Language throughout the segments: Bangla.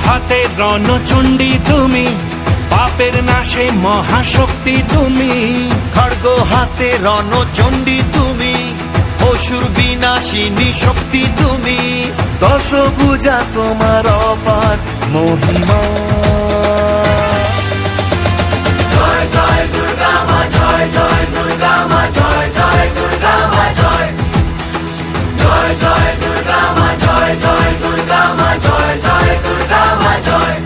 হাতে রণচণ্ডী তুমি, পাপের নাশে মহাশক্তি তুমি। খড়গ হাতে রণচণ্ডী তুমি, অসুর বিনাশিনী শক্তি তুমি। দশভুজা তোমার অপার মহিমা। জয় জয় দুর্গা মা, জয় জয় দুর্গা মা, জয় জয় দুর্গা মা, জয় জয় জয় দুর্গা মা, জয় জয় দুর্গা মা, জয় জয় দুর্গা মা, জয়।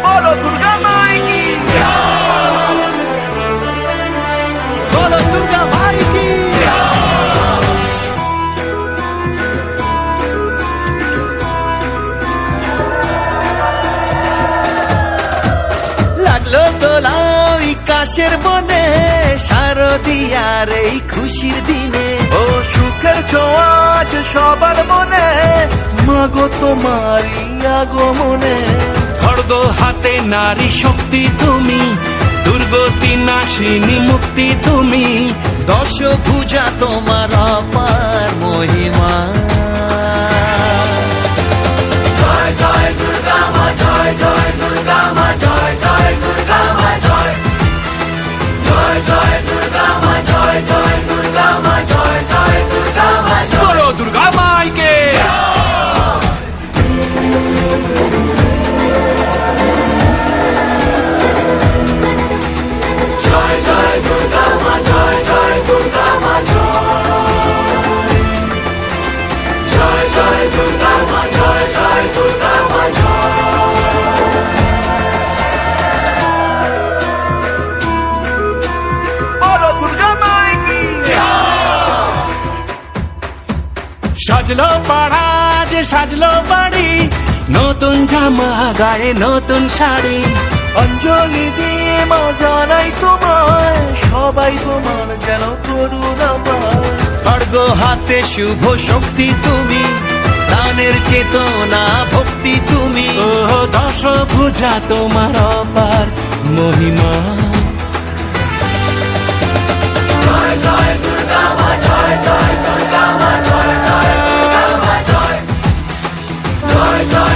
বলো দুর্গা মাই কি, বলো দুর্গা মাই কি। লাগলো দোলা ওই কাশের বনে, শারদিয়ার এই খুশির দিনে। ও সুখের ছোঁয়া আজ সবার মনে, মাগো তোমারই আগমনে। খড়গ হাতে নারী শক্তি তুমি, দুর্গতি নাশিনী মুক্তি তুমি। দশভুজা তোমার অপার মহিমা। জয় জয় দুর্গা মা, জয় জয় দুর্গা মা, জয় জয় দুর্গা মা, জয় জয় জয় দুর্গা মা, জয় জয় দুর্গা মা, জয় জয় দুর্গা মা, জয়। বলো দুর্গা মাইকে। জয় জয় দুর্গা মা, জয় জয় দুর্গা মা, জয় জয় জয় দুর্গা মা, জয় জয় দুর্গা মা, জয়। বলো দুর্গা মাই কি। সাজলো পাড়া যে সাজলো বাড়ি, নতুন জামা গায়ে নতুন শাড়ি। অঞ্জলি দিয়ে মা জানাই তোমায়, সবাই তোমার যেন করুণা পায়। খড়গ হাতে শুভ শক্তি তুমি, দানের চেতনা ভক্তি তুমি। ও দশভুজা তোমার অপার মহিমা। জয় জয় দুর্গা মা, জয় জয় দুর্গা মা, জয় জয় দুর্গা মা, জয় জয় জয়